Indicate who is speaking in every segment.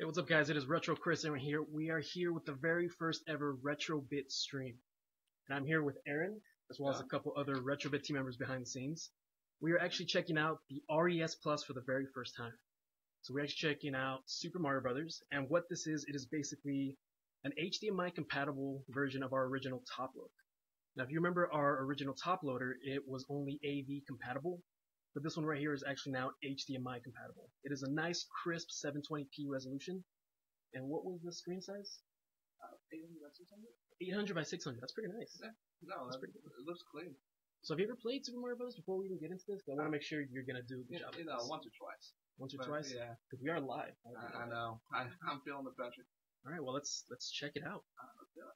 Speaker 1: Hey, what's up, guys? It is Retro Chris, and we are here with the very first ever Retro Bit stream. And I'm here with Aaron, as well as a couple other Retro Bit team members behind the scenes. We are actually checking out the RES Plus for the very first time. So we're actually checking out Super Mario Brothers, and what this is, it is basically an HDMI compatible version of our original top load. Now, if you remember our original top loader, it was only AV compatible. But this one right here is actually now HDMI compatible. It is a nice, crisp 720p resolution. And what was the screen size?
Speaker 2: 800 by 600?
Speaker 1: 800 by 600. That's pretty nice.
Speaker 2: Yeah. No, that's pretty good. It looks clean.
Speaker 1: So have you ever played Super Mario Bros. Before we even get into this? I want to make sure you're going to do a good job.
Speaker 2: Once or twice.
Speaker 1: Once or twice?
Speaker 2: Yeah.
Speaker 1: Because we are live.
Speaker 2: I know. I'm feeling the pressure.
Speaker 1: Alright, well, let's check it out.
Speaker 2: Let's do it.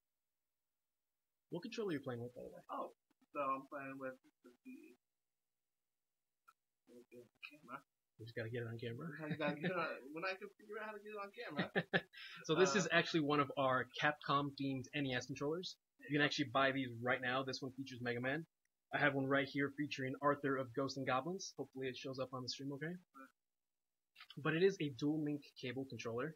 Speaker 1: What controller are you playing with, by the way?
Speaker 2: Oh, so I'm playing with the camera.
Speaker 1: We just gotta get it on camera.
Speaker 2: When I can figure out how to get it on camera.
Speaker 1: So this is actually one of our Capcom themed NES controllers. You can actually buy these right now. This one features Mega Man. I have one right here featuring Arthur of Ghosts and Goblins. Hopefully it shows up on the stream okay. But it is a dual link cable controller.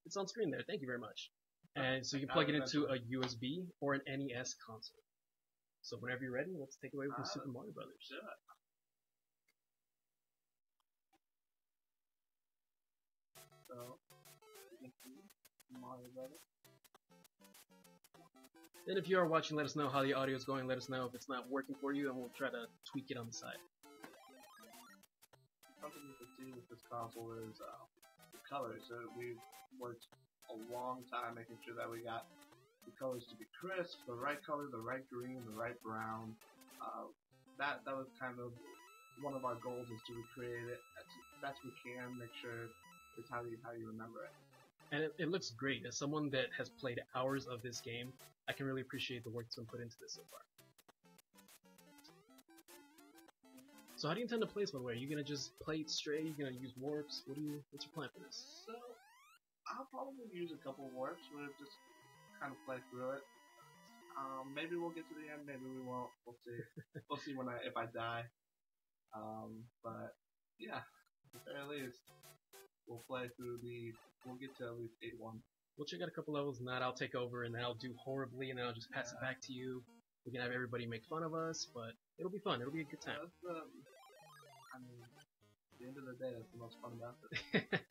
Speaker 1: It's on screen there. Thank you very much. And so you can plug it into a USB or an NES console. So whenever you're ready, let's take it away from Super Mario Brothers.
Speaker 2: Sure. So, Mario Brothers.
Speaker 1: And if you are watching, let us know how the audio is going. Let us know if it's not working for you, and we'll try to tweak it on the side.
Speaker 2: Something you can see with this console is the colors. So we've worked a long time making sure that we got the colors to be crisp, the right color, the right green, the right brown. That was kind of one of our goals, is to recreate it as best we can, make sure it's how you remember it.
Speaker 1: And it looks great. As someone that has played hours of this game, I can really appreciate the work that's been put into this so far. So how do you intend to play this, by the way? Are you gonna just play it straight? Are you gonna use warps? What's your plan for this?
Speaker 2: So I'll probably use a couple warps. We'll just kind of play through it. Maybe we'll get to the end. Maybe we won't. We'll see. We'll see if I die. But yeah, at the very least, we'll play through we'll get to at least 8-1.
Speaker 1: We'll check out a couple levels, and then I'll take over, and then I'll do horribly, and then I'll just pass it back to you. We can have everybody make fun of us, but it'll be fun. It'll be a good time.
Speaker 2: I mean, at the end of the day, that's the most fun about it.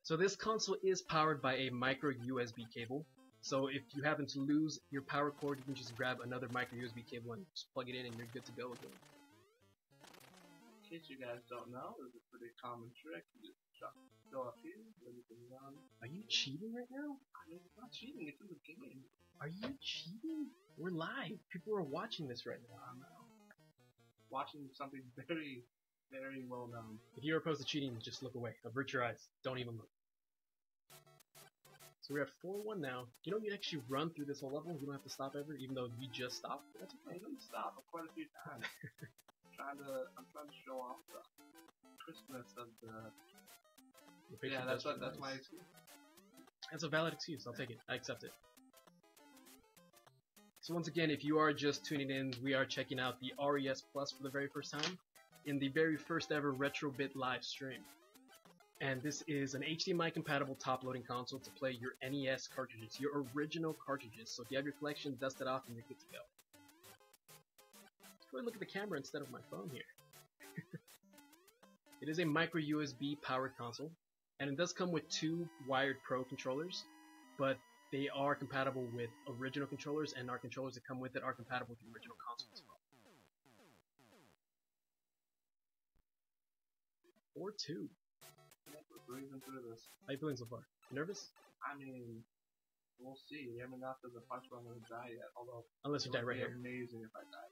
Speaker 1: So this console is powered by a micro USB cable. So if you happen to lose your power cord, you can just grab another micro USB cable and just plug it in, and you're good to go again.
Speaker 2: In case you guys don't know, there's a pretty common trick. You just go up here, everything on.
Speaker 1: Are you cheating right now?
Speaker 2: I mean, it's not cheating, it's in the game.
Speaker 1: Are you cheating? We're live. People are watching this right now.
Speaker 2: I know. Watching something very, very well known.
Speaker 1: If you're opposed to cheating, just look away. Avert your eyes. Don't even look. So we're at 4-1 now. You know, you actually run through this whole level. You don't have to stop ever, even though you just stopped. That's okay.
Speaker 2: I didn't stop quite a few times. I'm trying to show off the crispness of the. Yeah, that's my excuse.
Speaker 1: That's a valid excuse. I'll take it. I accept it. So once again, if you are just tuning in, we are checking out the RES Plus for the very first time in the very first ever Retro Bit live stream. And this is an HDMI compatible top loading console to play your NES cartridges, your original cartridges. So if you have your collection, dust it off and you're good to go. Let's go ahead and look at the camera instead of my phone here. It is a micro USB powered console, and it does come with 2 wired Pro controllers, but they are compatible with original controllers, and our controllers that come with it are compatible with the original console as well. 4-2.
Speaker 2: We're breathing through this.
Speaker 1: How you feeling so far? You nervous?
Speaker 2: I mean, we'll see. We haven't got to the punch where I'm going to die yet, although
Speaker 1: unless you die right here.
Speaker 2: It would be amazing if I died.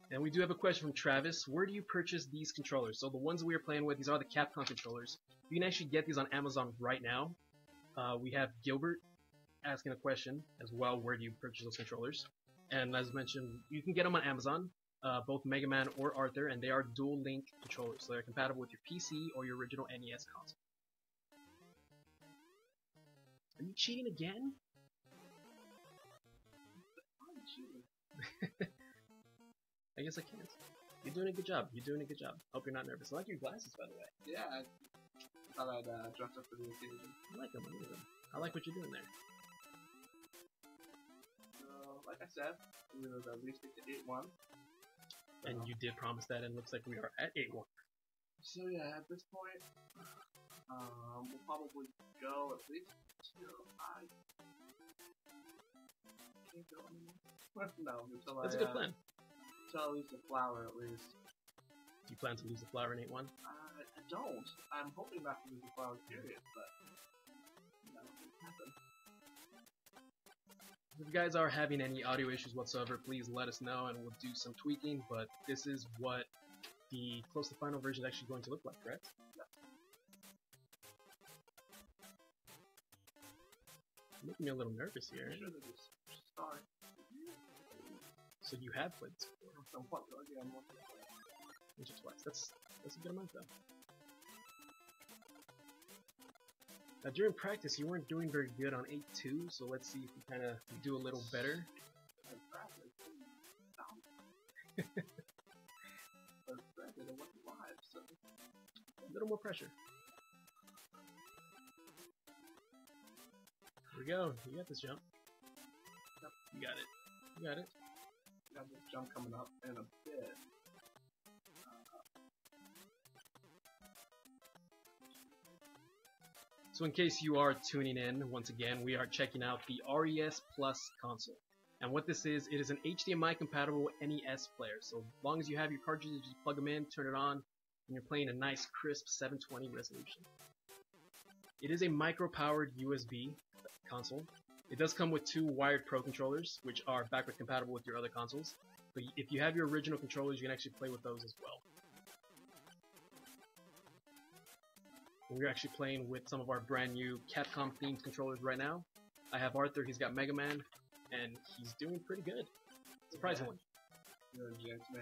Speaker 1: And we do have a question from Travis. Where do you purchase these controllers? So the ones we are playing with, these are the Capcom controllers. You can actually get these on Amazon right now. We have Gilbert asking a question as well. Where do you purchase those controllers? And as mentioned, you can get them on Amazon, both Mega Man or Arthur, and they are dual link controllers. So they're compatible with your PC or your original NES console. Are you cheating again? I guess I can't. You're doing a good job. You're doing a good job. Hope you're not nervous. I like your glasses, by the way.
Speaker 2: Yeah, I thought I'd dress up for the occasion.
Speaker 1: I like them. I like them. I like what you're doing there.
Speaker 2: So, like I said, we will at least get to 8-1.
Speaker 1: And you did promise that, and it looks like we are at 8-1.
Speaker 2: So yeah, at this point, we'll probably go at least till I can't go anymore. No, until
Speaker 1: That's a good plan.
Speaker 2: Until I lose the flower at least.
Speaker 1: Do you plan to lose the flower in 8-1?
Speaker 2: I don't. I'm hoping not to lose the flower period, but that won't happen.
Speaker 1: If you guys are having any audio issues whatsoever, please let us know and we'll do some tweaking, but this is what the close to final version is actually going to look like, correct?
Speaker 2: Yep.
Speaker 1: You're making me a little nervous here.
Speaker 2: I'm sure that this start.
Speaker 1: So you have played this before?
Speaker 2: Somewhat, again, once
Speaker 1: Once or twice. That's a good amount though. Now during practice you weren't doing very good on 8-2, so let's see if we kind of do a little better. A little more pressure. Here we go. You got this jump.
Speaker 2: Yep.
Speaker 1: You got it. You got it.
Speaker 2: Got this jump coming up in a bit.
Speaker 1: So in case you are tuning in, once again, we are checking out the RES Plus console. And what this is, it is an HDMI compatible NES player. So as long as you have your cartridges, just plug them in, turn it on, and you're playing a nice crisp 720 resolution. It is a micro-powered USB console. It does come with 2 wired Pro controllers, which are backward compatible with your other consoles. But if you have your original controllers, you can actually play with those as well. We're actually playing with some of our brand new Capcom themed controllers right now. I have Arthur, he's got Mega Man, and he's doing pretty good. Surprisingly.
Speaker 2: You're gonna jinx me.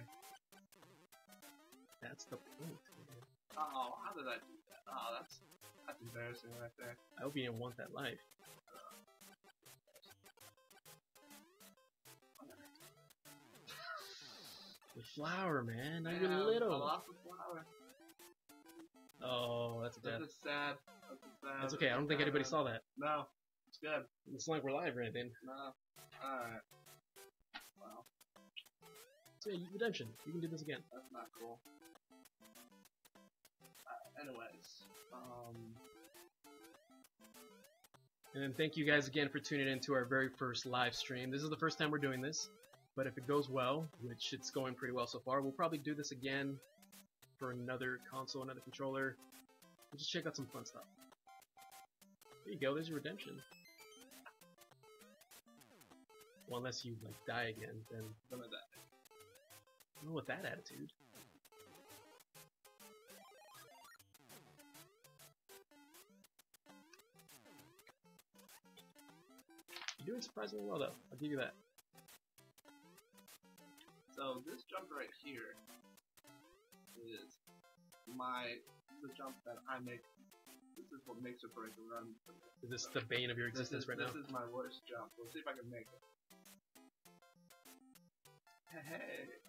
Speaker 1: That's the point, man.
Speaker 2: Oh, how did I do that? Oh, that's embarrassing right there.
Speaker 1: I hope you didn't want that life. The flower, man. Now you're little.
Speaker 2: I lost the flower.
Speaker 1: Oh, that's bad.
Speaker 2: That's sad.
Speaker 1: That's okay. I don't think anybody saw that.
Speaker 2: No, it's good.
Speaker 1: It's not like we're live or anything.
Speaker 2: No. Alright. Wow.
Speaker 1: So yeah, redemption. You can do this again.
Speaker 2: That's not cool. Anyways.
Speaker 1: And then thank you guys again for tuning in to our very first live stream. This is the first time we're doing this, but if it goes well, which it's going pretty well so far, we'll probably do this again for another console, another controller. We'll just check out some fun stuff. There you go, there's your redemption. Well, unless you, like, die again, then
Speaker 2: I'm gonna die.
Speaker 1: I don't know with that attitude. You're doing surprisingly well, though. I'll give you that.
Speaker 2: So, this jump right here is the jump that I make. This is what makes or break a run.
Speaker 1: Is this the bane of your existence right now?
Speaker 2: This is my worst jump. We'll see if I can make it. Hey.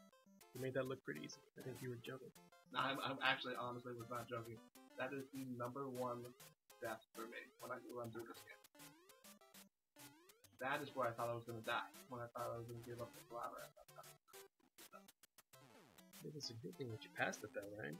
Speaker 1: You made that look pretty easy. I think you were joking.
Speaker 2: No, I'm actually, honestly, was not joking. That is the #1 death for me when I run through this game. That is where I thought I was going to die. When I thought I was going to give up the flower at that time.
Speaker 1: I think it's a good thing that you passed it though, right?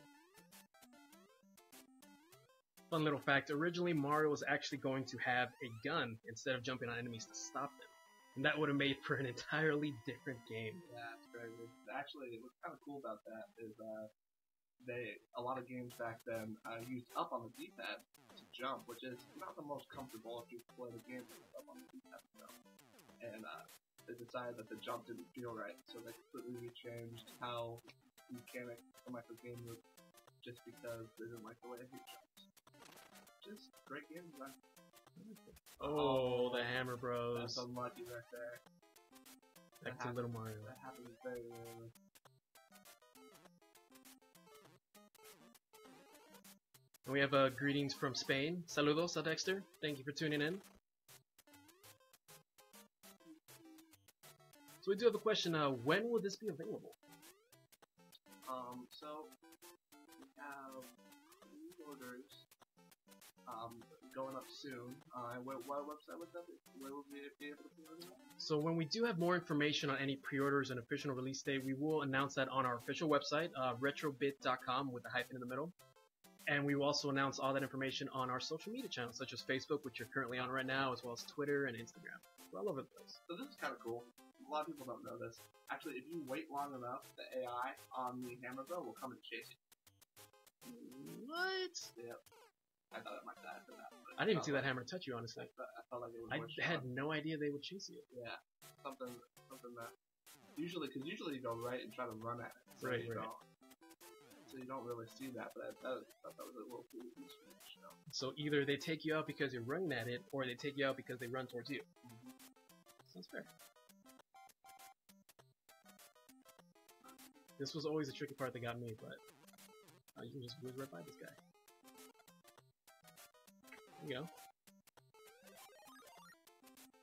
Speaker 1: Fun little fact, originally Mario was actually going to have a gun instead of jumping on enemies to stop them. And that would have made for an entirely different game.
Speaker 2: Yeah, it's crazy. Actually, what's kind of cool about that is a lot of games back then used up on the D-pad to jump, which is not the most comfortable if you play the game with up on the D-pad to jump. And they decided that the jump didn't feel right, so they completely changed how the mechanic of the game was just because they didn't like the way he jumped. Just great game design.
Speaker 1: Oh, the Hammer Bros.
Speaker 2: That's unlucky right there.
Speaker 1: Back to Little Mario.
Speaker 2: That happens very rarely.
Speaker 1: And we have greetings from Spain. Saludos a Dexter. Thank you for tuning in. So we do have a question. When will this be available?
Speaker 2: So we have pre-orders going up soon. What website was that? Where will we be able to pre-order that?
Speaker 1: So when we do have more information on any pre-orders and official release date, we will announce that on our official website, retrobit.com with a hyphen in the middle. And we will also announce all that information on our social media channels, such as Facebook, which you're currently on right now, as well as Twitter and Instagram. We're all over the place.
Speaker 2: So this is kind of cool. A lot of people don't know this. Actually, if you wait long enough, the AI on the Hammer Bro will come and chase you.
Speaker 1: What?
Speaker 2: Yep. I thought it might die for that.
Speaker 1: I didn't even see that hammer touch you, honestly.
Speaker 2: I felt like it was
Speaker 1: I
Speaker 2: more
Speaker 1: had
Speaker 2: strong.
Speaker 1: no idea they would chase you.
Speaker 2: Yeah. Something that usually you go right and try to run at it. So
Speaker 1: Right,
Speaker 2: you
Speaker 1: right.
Speaker 2: don't. So you don't really see that, but I thought that was a little cool Easter egg, you know.
Speaker 1: So either they take you out because you're running at it, or they take you out because they run towards you. Sounds fair. This was always the tricky part that got me, but you can just whiz right by this guy. There you go.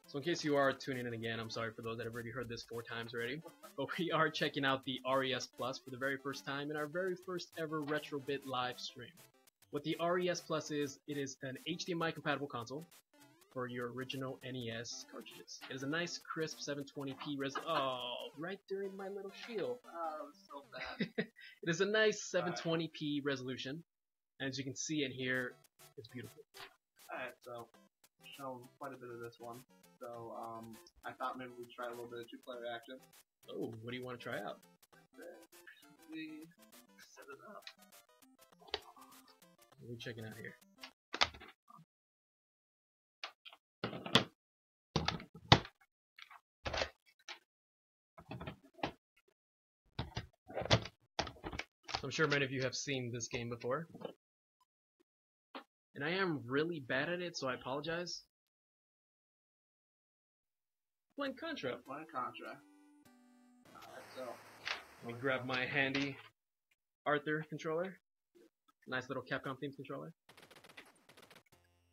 Speaker 1: So in case you are tuning in again, I'm sorry for those that have already heard this 4 times already, but we are checking out the RES Plus for the very first time in our very first ever RetroBit live stream. What the RES Plus is, it is an HDMI compatible console for your original NES cartridges. It is a nice crisp 720p right during my little shield.
Speaker 2: Oh, that was so bad.
Speaker 1: It is a nice 720p resolution, and as you can see in here, it's beautiful.
Speaker 2: Alright, so shown quite a bit of this one. So I thought maybe we'd try a little bit of 2-player action.
Speaker 1: Oh, what do you want to try out?
Speaker 2: We set it up.
Speaker 1: What are we checking out here? I'm sure many of you have seen this game before. And I am really bad at it, so I apologize. Playing Contra.
Speaker 2: Playing Contra. Alright, so
Speaker 1: Let me grab my handy Arthur controller. Nice little Capcom themed controller.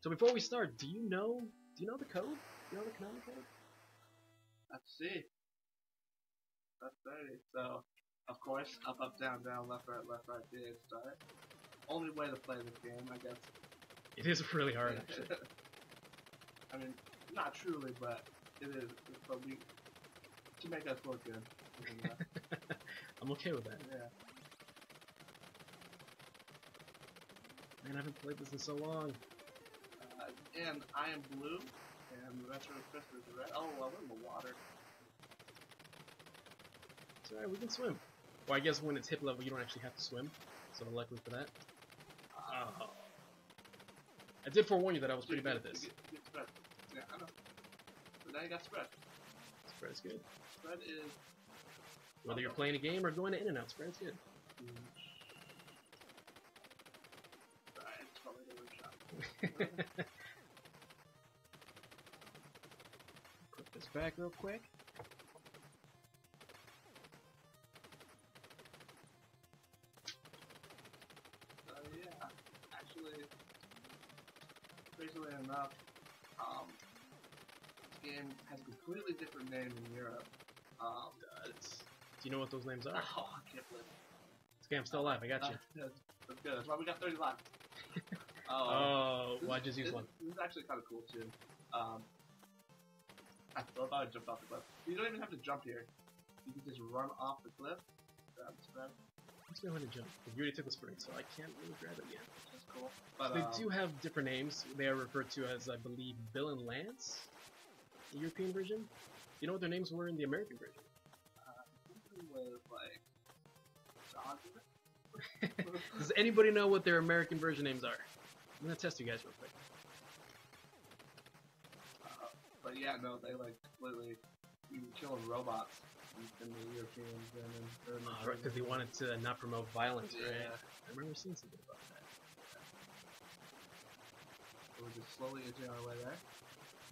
Speaker 1: So before we start, do you know the code? Do you know the Konami code?
Speaker 2: let's see. That's 30. So of course, up, down, left, right, B, start. Only way to play this game, I guess.
Speaker 1: It is really hard, actually.
Speaker 2: I mean, not truly, but it is. But to make us look good.
Speaker 1: I'm okay with that.
Speaker 2: Yeah.
Speaker 1: Man, I haven't played this in so long.
Speaker 2: And I am blue, and Retro Chris is red. Oh, well, we're in the water.
Speaker 1: It's alright, we can swim. Well, I guess when it's hip level, you don't actually have to swim, so luckily for that. Oh. I did forewarn you that I was pretty bad at this.
Speaker 2: Get spread. Yeah, I know. But now you got spread.
Speaker 1: Spread is good.
Speaker 2: Spread is...
Speaker 1: Whether you're playing a game or going to In-N-Out, spread is good.
Speaker 2: Sorry, I just felt like a weird shot.
Speaker 1: Put this back real quick.
Speaker 2: Yeah, actually, crazily enough, this game has a completely different name in Europe.
Speaker 1: Do you know what those names are?
Speaker 2: Oh, I can't believe it.
Speaker 1: It's okay, I'm still alive, I got you.
Speaker 2: That's good. That's why we got 30 lives.
Speaker 1: Oh, well, I just used one.
Speaker 2: This is actually kind of cool too. I thought I jumped off the cliff. You don't even have to jump here. You can just run off the cliff. Grab the spread.
Speaker 1: Let's know how to jump. You already took the spring, so I can't really grab it yet.
Speaker 2: That's cool. But
Speaker 1: They do have different names. They are referred to as, I believe, Bill and Lance, the European version. You know what their names were in the American version?
Speaker 2: something with like John in it.
Speaker 1: Does anybody know what their American version names are? I'm gonna test you guys real quick.
Speaker 2: But yeah, no, they like completely killing robots in the European version.
Speaker 1: Right, because they wanted to not promote violence,
Speaker 2: Yeah.
Speaker 1: right? I remember seeing something about that.
Speaker 2: So we're just slowly inching our way there.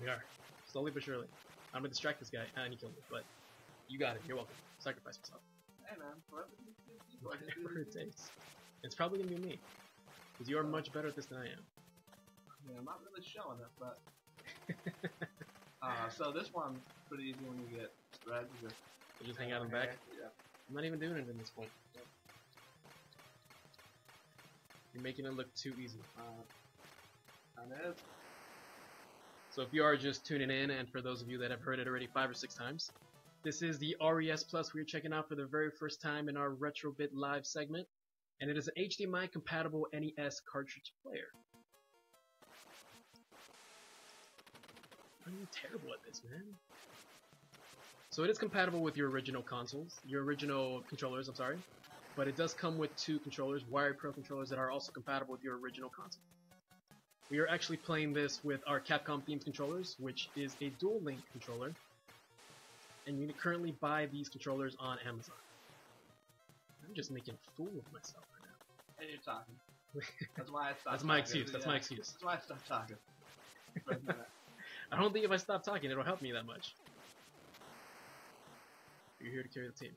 Speaker 1: We are. Slowly but surely. I'm gonna distract this guy, and he killed me, but you got it. You're welcome. Sacrifice yourself.
Speaker 2: Hey man,
Speaker 1: Whatever it takes. It's probably gonna be me. Because you are much better at this than I am.
Speaker 2: Yeah, I'm not really showing it, but... so this one's pretty easy when you get spread. You
Speaker 1: just hang out in the back?
Speaker 2: Yeah.
Speaker 1: I'm not even doing it at this point. You're making it look too easy.
Speaker 2: And it is.
Speaker 1: So if you are just tuning in, and for those of you that have heard it already 5 or 6 times, this is the RES Plus we're checking out for the very first time in our Retrobit Live segment, and it is an HDMI compatible NES cartridge player. I'm terrible at this, man. So it is compatible with your original consoles, your original controllers, I'm sorry, but it does come with 2 controllers, wired pro controllers that are also compatible with your original console. We are actually playing this with our Capcom themed controllers, which is a dual link controller, and you can currently buy these controllers on Amazon. I'm just making a fool of myself right now.
Speaker 2: And you're talking. That's why I stopped
Speaker 1: That's my
Speaker 2: talking.
Speaker 1: excuse, that's my excuse.
Speaker 2: That's why I stopped talking.
Speaker 1: I don't think if I stop talking, it'll help me that much. You're here to carry the team.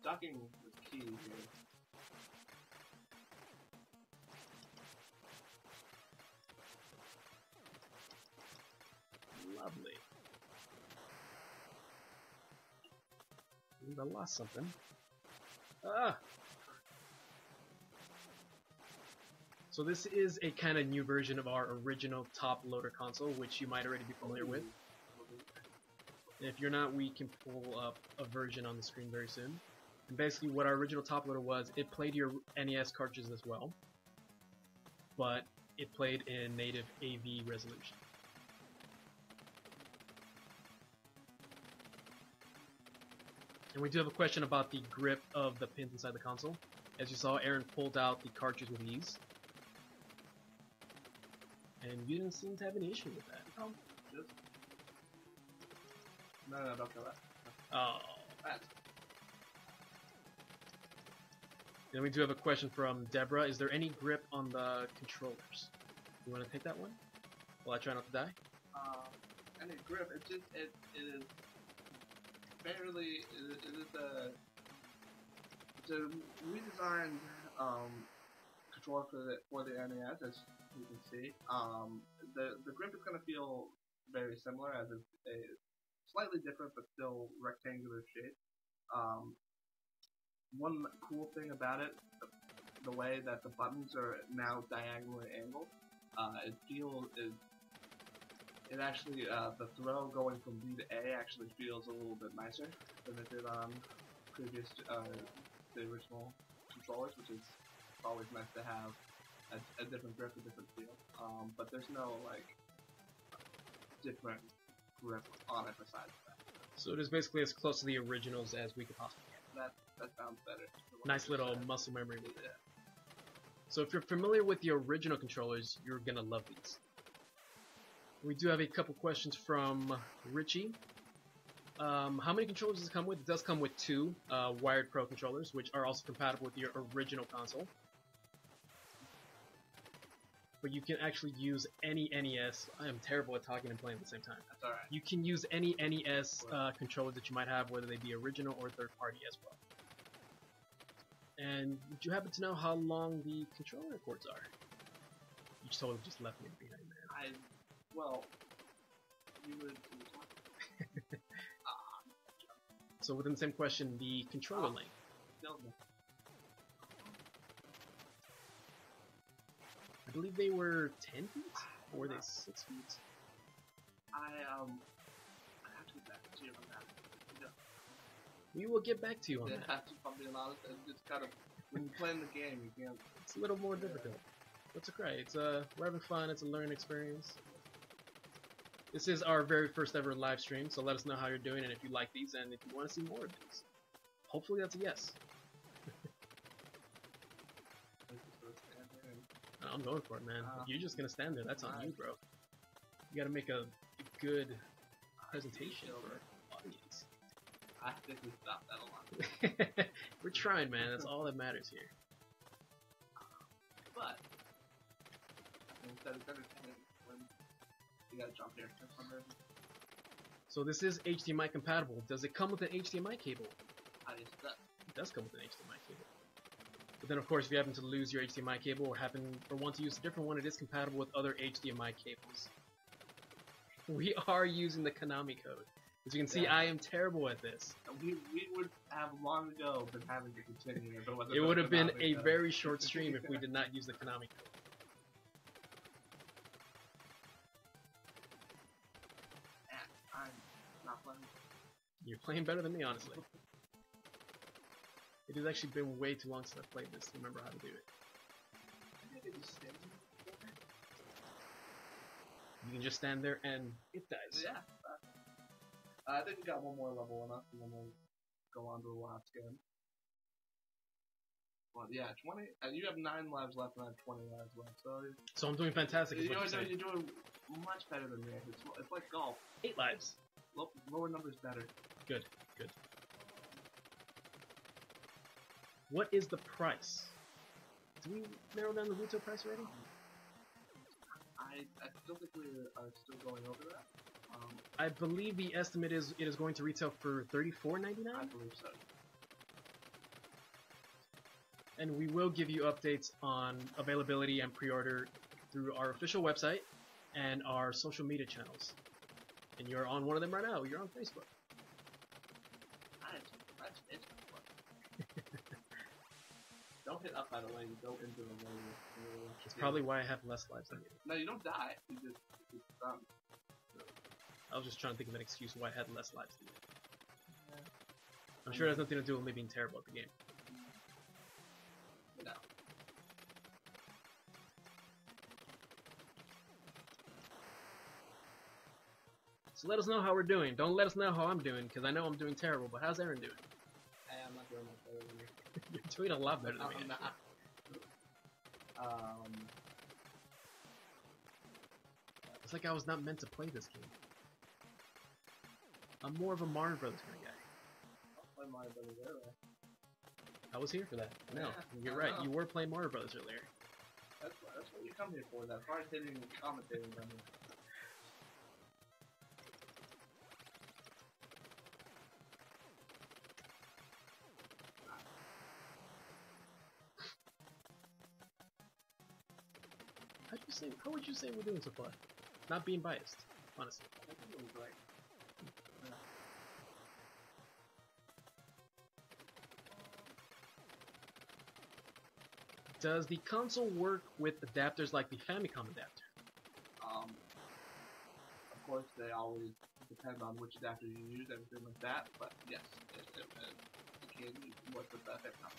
Speaker 2: Talking is key here.
Speaker 1: Lovely. I lost something. Ah! So this is a kind of new version of our original top loader console, which you might already be familiar with. And if you're not, we can pull up a version on the screen very soon. And basically what our original top loader was, it played your NES cartridges as well, but it played in native AV resolution. And we do have a question about the grip of the pins inside the console. As you saw, Aaron pulled out the cartridge with ease. And you didn't seem to have any issue with that.
Speaker 2: Oh, just... No, don't kill that.
Speaker 1: Oh. Then we do have a question from Deborah. Is there any grip on the controllers? You want to take that one? While I try not to die?
Speaker 2: Any grip, it is fairly, it's a redesigned controller for the NES, as you can see. The grip is going to feel very similar, as it's a slightly different but still rectangular shape. One cool thing about it, the way that the buttons are now diagonally angled, it actually, the throw going from B to A actually feels a little bit nicer than it did on previous, the original controllers, which is always nice to have a different grip, a different feel. But there's no, like, different grip on it besides that.
Speaker 1: So it is basically as close to the originals as we could possibly get.
Speaker 2: That sounds better.
Speaker 1: Nice little muscle memory with it. So if you're familiar with the original controllers, you're gonna love these. We do have a couple questions from Richie. How many controllers does it come with? It does come with 2 wired pro controllers, which are also compatible with your original console. But you can actually use any NES. I am terrible at talking and playing at the same time.
Speaker 2: That's alright.
Speaker 1: You can use any NES controller that you might have, whether they be original or third party as well. And do you happen to know how long the controller cords are? You totally just left me behind, man.
Speaker 2: Well, you would.
Speaker 1: So within the same question, the controller length. I believe they were 10 feet? Or were they 6 feet?
Speaker 2: I have to get back to you on that. Yeah.
Speaker 1: We will get back to you on that.
Speaker 2: Have to, if I'm being honest, it's kind of, when you're playing the game, you can't.
Speaker 1: It's a little more difficult. That's okay. It's we're having fun. It's a learning experience. This is our very first ever live stream, so let us know how you're doing and if you like these and if you want to see more of these. Hopefully that's a yes. I'm going for it, man. If you're just gonna stand there, that's on you, bro. You gotta make a good presentation for our audience.
Speaker 2: I think we stopped that a lot.
Speaker 1: We're trying, man. That's all that matters here.
Speaker 2: But instead of entertaining, when you gotta jump here.
Speaker 1: So this is HDMI compatible. Does it come with an HDMI cable?
Speaker 2: It
Speaker 1: does come with an HDMI cable. But then, of course, if you happen to lose your HDMI cable or want to use a different one, it is compatible with other HDMI cables. We are using the Konami code. As you can see, I am terrible at this.
Speaker 2: We would have long ago been having to continue if it wasn't.
Speaker 1: It would have been
Speaker 2: Konami
Speaker 1: a
Speaker 2: code.
Speaker 1: very short stream if we did not use the Konami code.
Speaker 2: I'm not playing.
Speaker 1: You're playing better than me, honestly. It has actually been way too long since I played this to remember how to do it. You can just stand there and it dies.
Speaker 2: Yeah. I think we got one more level in us, and then we'll go on to the last game. Well, yeah, 20. You have 9 lives left, and I have 20 lives left. So
Speaker 1: I'm doing fantastic. Is what you're saying.
Speaker 2: you're doing much better than me. It's like golf.
Speaker 1: 8 lives.
Speaker 2: Lower numbers better.
Speaker 1: Good. What is the price? Did we narrow down the retail price already?
Speaker 2: I still think we are still going over that.
Speaker 1: I believe the estimate is it is going to retail for $34.99.
Speaker 2: I believe so.
Speaker 1: And we will give you updates on availability and pre-order through our official website and our social media channels. And you're on one of them right now. You're on Facebook.
Speaker 2: That's Facebook. Don't hit up, by the way. You go into the logo.
Speaker 1: That's probably why I have less lives than you.
Speaker 2: No, you don't die. You just done.
Speaker 1: I was just trying to think of an excuse why I had less lives than you. Yeah. I'm sure it has nothing to do with me being terrible at the game.
Speaker 2: No.
Speaker 1: So let us know how we're doing. Don't let us know how I'm doing, because I know I'm doing terrible, but how's Aaron doing?
Speaker 2: Hey, I'm not doing much better than you.
Speaker 1: You're doing a lot better than me.
Speaker 2: I'm not.
Speaker 1: It's like I was not meant to play this game. I'm more of a Mario Brothers kind of guy.
Speaker 2: I'll play Mario Brothers earlier.
Speaker 1: I was here for that. No,
Speaker 2: Yeah,
Speaker 1: you're right. You were playing Mario Brothers earlier.
Speaker 2: That's what you come here for. That hard hitting and commentating on me.
Speaker 1: How would you say we're doing so far? Not being biased, honestly.
Speaker 2: I think it was great.
Speaker 1: Does the console work with adapters like the Famicom adapter?
Speaker 2: Of course, they always depend on which adapter you use, everything like that. But yes, it can work with the Famicom.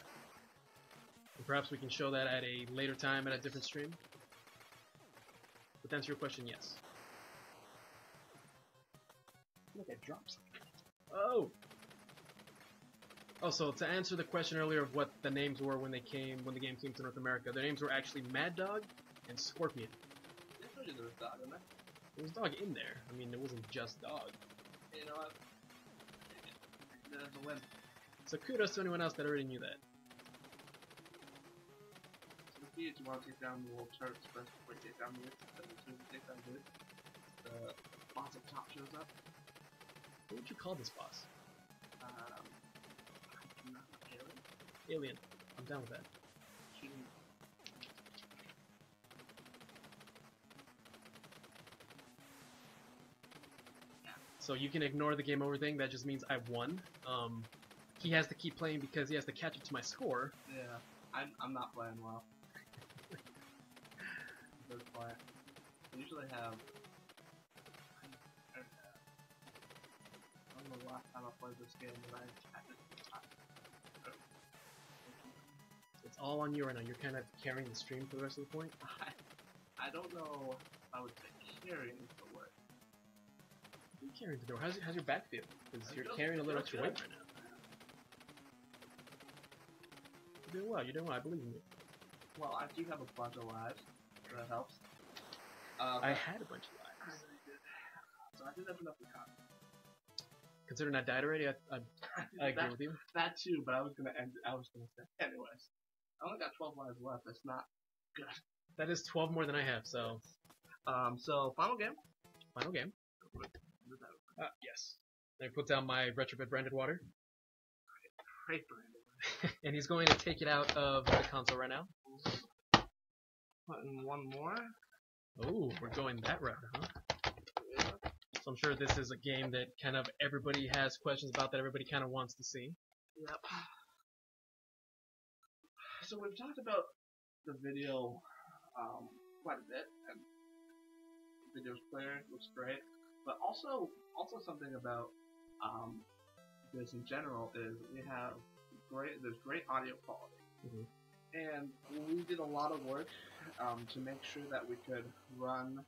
Speaker 1: And perhaps we can show that at a later time at a different stream. But to answer your question, yes. Look, it drops. Oh! Oh, so to answer the question earlier of what the names were when the game came to North America, their names were actually Mad Dog and Scorpion.
Speaker 2: I told you there was Dog in there.
Speaker 1: There was Dog in there. I mean, it wasn't just Dog.
Speaker 2: You know what? That's a win.
Speaker 1: So kudos to anyone else that already knew that.
Speaker 2: So the key is you want to take down the little turrets first before you take down the list. As soon as you take down the list, the boss up top shows up.
Speaker 1: What would you call this boss? Alien. I'm down with that. So you can ignore the game over thing. That just means I've won. He has to keep playing because he has to catch up to my score.
Speaker 2: Yeah, I'm not playing well. Good play. I usually have. I don't know the last time I played this game, but
Speaker 1: It's all on you right now. You're kind of carrying the stream for the rest of the point.
Speaker 2: I don't know if I would say carrying the word.
Speaker 1: You're carrying the door. How's your back feel? Because you're carrying a little extra weight right now. You're doing well. You're doing well. I believe in you.
Speaker 2: Well, I do have a bunch of lives. So that helps.
Speaker 1: I had a bunch of lives.
Speaker 2: So I think that's enough to count.
Speaker 1: Considering I died already, I agree with you.
Speaker 2: That too, but I was gonna say anyways. I only got 12 lives left. That's not good.
Speaker 1: That is 12 more than I have. So,
Speaker 2: so final game.
Speaker 1: Final game. Yes. I put down my Retrobit branded water.
Speaker 2: Great branded.
Speaker 1: And he's going to take it out of the console right now.
Speaker 2: Putting one more.
Speaker 1: Oh, we're going that route, huh?
Speaker 2: Yeah.
Speaker 1: So I'm sure this is a game that kind of everybody has questions about, that everybody kind of wants to see.
Speaker 2: Yep. So we've talked about the video quite a bit, and the video's clear, looks great, but also something about this in general is there's great audio quality.
Speaker 1: Mm-hmm.
Speaker 2: And we did a lot of work to make sure that we could run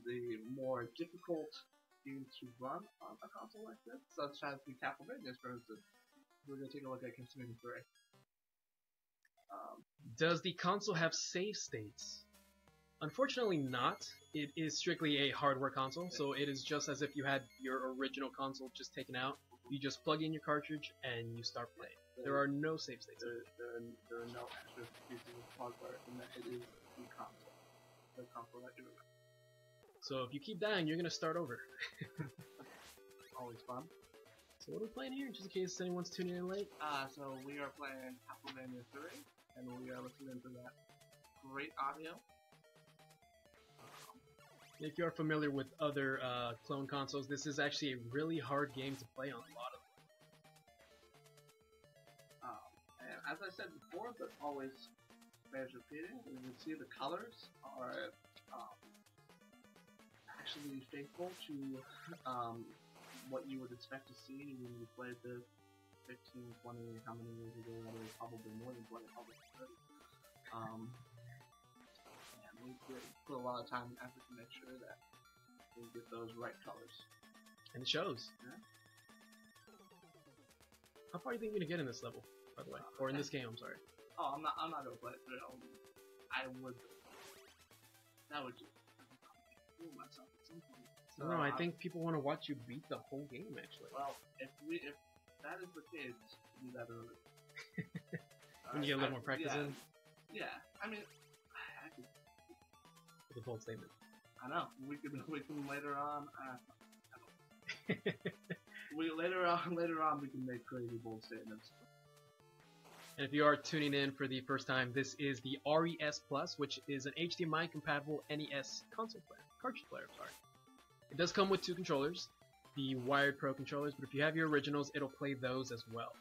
Speaker 2: the more difficult games to run on a console like this, such as the Castlevania, for instance. We're going to take a look at Castlevania 3.
Speaker 1: Does the console have save states? Unfortunately not. It is strictly a hardware console, so it is just as if you had your original console just taken out. You just plug in your cartridge and you start playing. There are no save states.
Speaker 2: There are no extra pieces of hardware, and that it is the console that you remember.
Speaker 1: So if you keep dying, you're going to start over.
Speaker 2: Always fun.
Speaker 1: So what are we playing here, just in case anyone's tuning in late?
Speaker 2: So we are playing Castlevania 3, and we are listening to that great audio.
Speaker 1: If you're familiar with other clone consoles, this is actually a really hard game to play on a lot of them.
Speaker 2: And as I said before, but always bears repeating, you can see the colors are actually faithful to what you would expect to see when you played this 15, 20, how many years ago? That was probably more than 20, probably 30. And we put a lot of time and effort to make sure that we get those right colors.
Speaker 1: And it shows.
Speaker 2: Yeah.
Speaker 1: How far do you think you're gonna get in this level, by the way, or in this game? I'm sorry.
Speaker 2: Oh, I'm not gonna play it through. I would. That would just fool myself at some point. So
Speaker 1: No, I think people want to watch you beat the whole game, actually.
Speaker 2: Well, if that is the case, we do that early.
Speaker 1: When you get a little more practice in.
Speaker 2: Yeah, I mean, I could.
Speaker 1: With a bold statement.
Speaker 2: I know. We can later on. Later on we can make crazy bold statements.
Speaker 1: And if you are tuning in for the first time, this is the RES Plus, which is an HDMI compatible NES console player, cartridge player. Sorry. It does come with two controllers, the wired Pro controllers, but if you have your originals, it'll play those as well.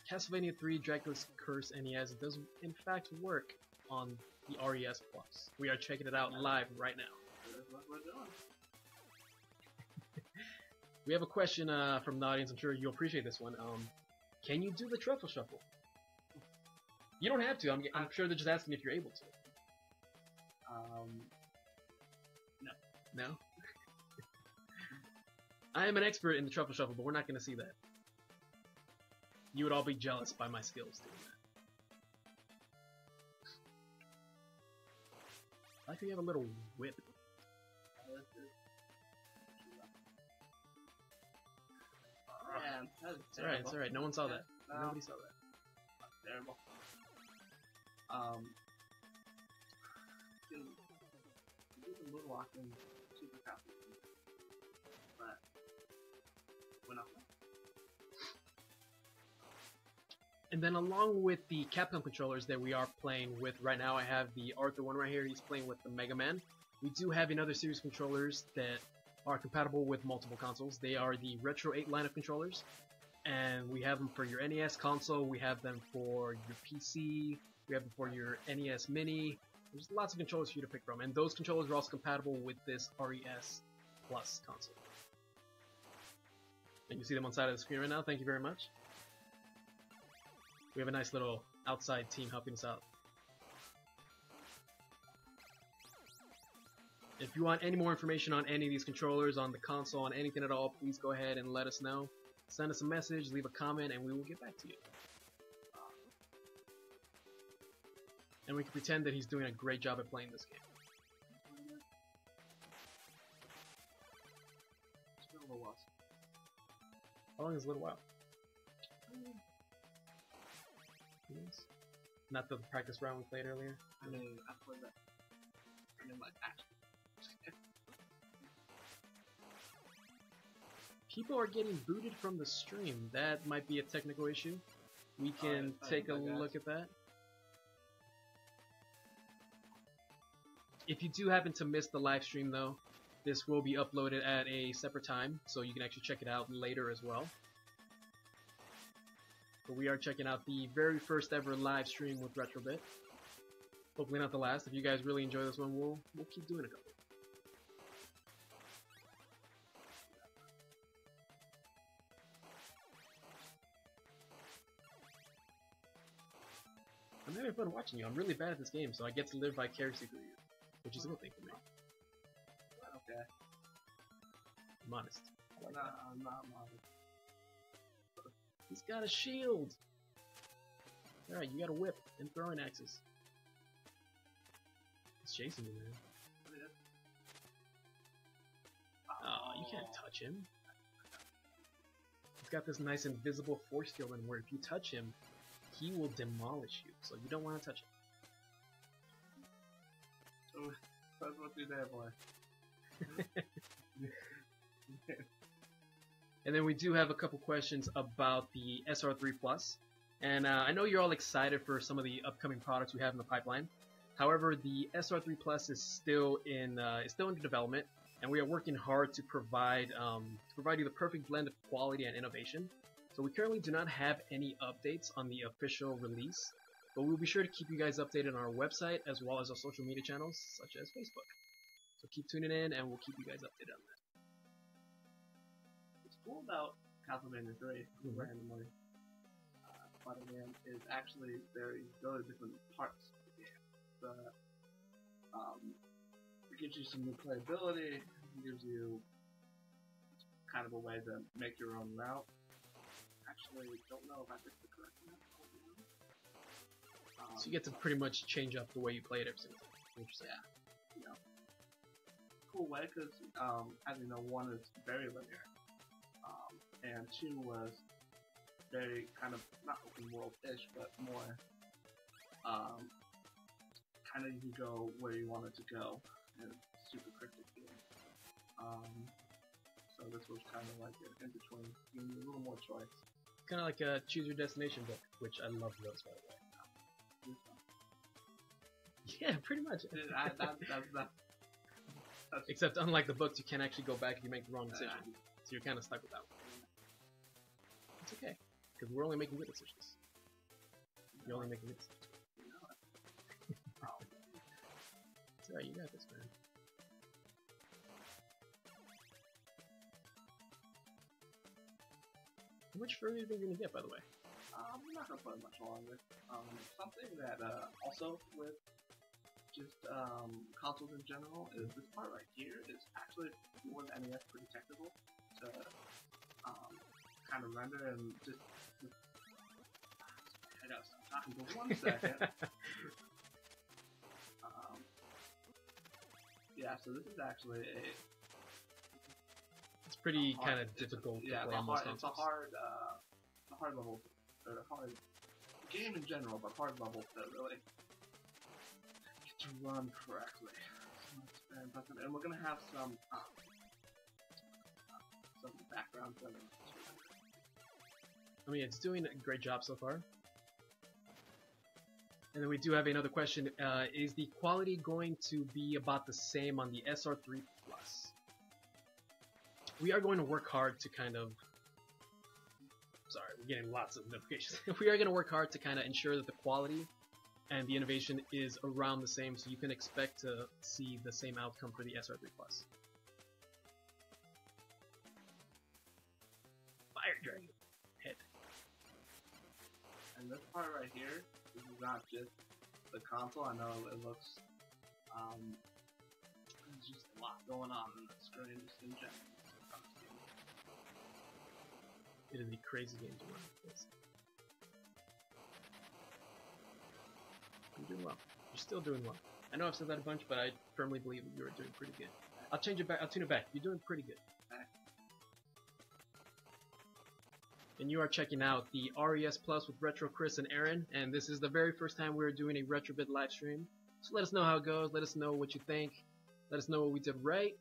Speaker 1: Castlevania 3 Dracula's Curse NES does in fact work on the RES Plus. We are checking it out live right now.
Speaker 2: That's what we're doing.
Speaker 1: We have a question from the audience. I'm sure you'll appreciate this one. Can you do the truffle shuffle? You don't have to. I'm sure they're just asking if you're able to.
Speaker 2: No.
Speaker 1: No? I am an expert in the truffle shuffle, but we're not going to see that. You would all be jealous by my skills doing that. I like how you have a little whip.
Speaker 2: Man, that is
Speaker 1: It's alright, it's alright. No one saw that.
Speaker 2: No.
Speaker 1: Nobody saw that.
Speaker 2: That's terrible. You can move walk in super fast, but we're not.
Speaker 1: And then along with the Capcom controllers that we are playing with right now, I have the Arthur one right here. He's playing with the Mega Man. We do have another series of controllers that are compatible with multiple consoles. They are the Retro 8 line of controllers, and we have them for your NES console, we have them for your PC, we have them for your NES Mini. There's lots of controllers for you to pick from, and those controllers are also compatible with this RES Plus console. And you see them on the side of the screen right now. Thank you very much. We have a nice little outside team helping us out. If you want any more information on any of these controllers, on the console, on anything at all, please go ahead and let us know. Send us a message, leave a comment, and we will get back to you. And we can pretend that he's doing a great job at playing this game.
Speaker 2: It's been a little while.
Speaker 1: How long is a little while? Yes. Not the practice round we played earlier?
Speaker 2: I mean, I played that. I mean, like, actually.
Speaker 1: People are getting booted from the stream. That might be a technical issue. We can take a look at that. If you do happen to miss the live stream though, This will be uploaded at a separate time, so you can actually check it out later as well. But we are checking out the very first ever live stream with Retrobit. Hopefully not the last. If you guys really enjoy this one, we'll keep doing a couple. I'm having fun watching you. I'm really bad at this game, so I get to live vicariously through you, which is a good thing for me.
Speaker 2: Okay.
Speaker 1: I'm honest.
Speaker 2: I'm not modest.
Speaker 1: He's got a shield! Alright, you got a whip and throwing axes. He's chasing you, man. Oh, you can't touch him. He's got this nice invisible force field in where if you touch him, he will demolish you, so you don't want to touch him.
Speaker 2: So, that's what you there, boy.
Speaker 1: And then we do have a couple questions about the SR3 Plus. And I know you're all excited for some of the upcoming products we have in the pipeline. However, the SR3 Plus is still under development, and we are working hard to provide you the perfect blend of quality and innovation. So we currently do not have any updates on the official release, but we'll be sure to keep you guys updated on our website as well as our social media channels such as Facebook. So keep tuning in, and we'll keep you guys updated on that.
Speaker 2: What's cool about Castlevania 3, randomly, Spider-Man, is actually there are different parts of the game. It gives you some new playability, it gives you kind of a way to make your own route. Actually, don't know if I picked the correct one.
Speaker 1: So you get to pretty much change up the way you play it every single time. Interesting.
Speaker 2: Yeah. You know, cool way, because as you know, 1 is very linear, and 2 was very kind of not open world-ish, but more kind of you go where you want it to go, and super cryptic game. So this was kind of like an in between, giving you a little more choice.
Speaker 1: Kind of like a choose your destination book, which I love those, by the way. Yeah, pretty much.
Speaker 2: That's
Speaker 1: Except unlike the books, you can't actually go back if you make the wrong decision. So you're kind of stuck with that one. It's okay, because we're only making good decisions. You're only making good decisions. It's alright, you got this, man. How much further do you think you're gonna get, by the way?
Speaker 2: I'm not gonna put it much longer. Something that also with just consoles in general is this part right here is actually more than NES pretty technical to kind of render and just I gotta stop talking for 1 second. Yeah, so this is actually
Speaker 1: it's pretty kind of difficult to play on most
Speaker 2: it's a hard level, or a hard game in general, but hard level to really get to run correctly. So it's very impressive, and we're gonna have some background for them.
Speaker 1: I mean, it's doing a great job so far. And then we do have another question. Is the quality going to be about the same on the SR3 Plus? We are going to work hard to kind of... Sorry, we're getting lots of notifications. We are going to work hard to kind of ensure that the quality and the innovation is around the same, so you can expect to see the same outcome for the SR3 Plus. Fire Dragon. Head.
Speaker 2: And this part right here, this is not just the console. I know it looks, there's just a lot going on in the screen just in general.
Speaker 1: It is a crazy game to run. Yes. You're doing well. You're still doing well. I know I've said that a bunch, but I firmly believe that you're doing pretty good. I'll change it back. I'll tune it back. You're doing pretty good. And you are checking out the RES Plus with Retro Chris and Aaron, and this is the very first time we're doing a Retrobit live stream. So let us know how it goes. Let us know what you think. Let us know what we did right,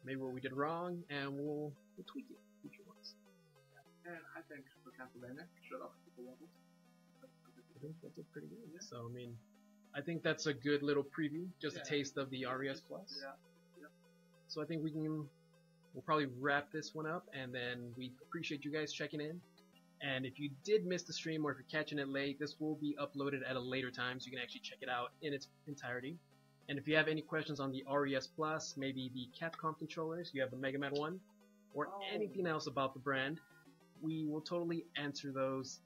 Speaker 1: maybe what we did wrong, and we'll tweak it future ones.
Speaker 2: And I think for Castlevania, shut off the levels.
Speaker 1: I think that did pretty good. Yeah. So I mean, I think that's a good little preview, just a taste of the RES Plus.
Speaker 2: Yeah.
Speaker 1: So I think we'll probably wrap this one up, and then we appreciate you guys checking in. And if you did miss the stream, or if you're catching it late, this will be uploaded at a later time, so you can actually check it out in its entirety. And if you have any questions on the RES Plus, maybe the Capcom controllers, you have the Mega Man one, or anything else about the brand, we will totally answer those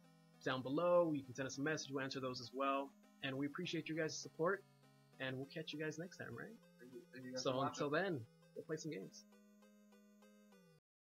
Speaker 1: down below. You can send us a message, we'll answer those as well. And we appreciate you guys' support, and we'll catch you guys next time, right? So until then, go play some games.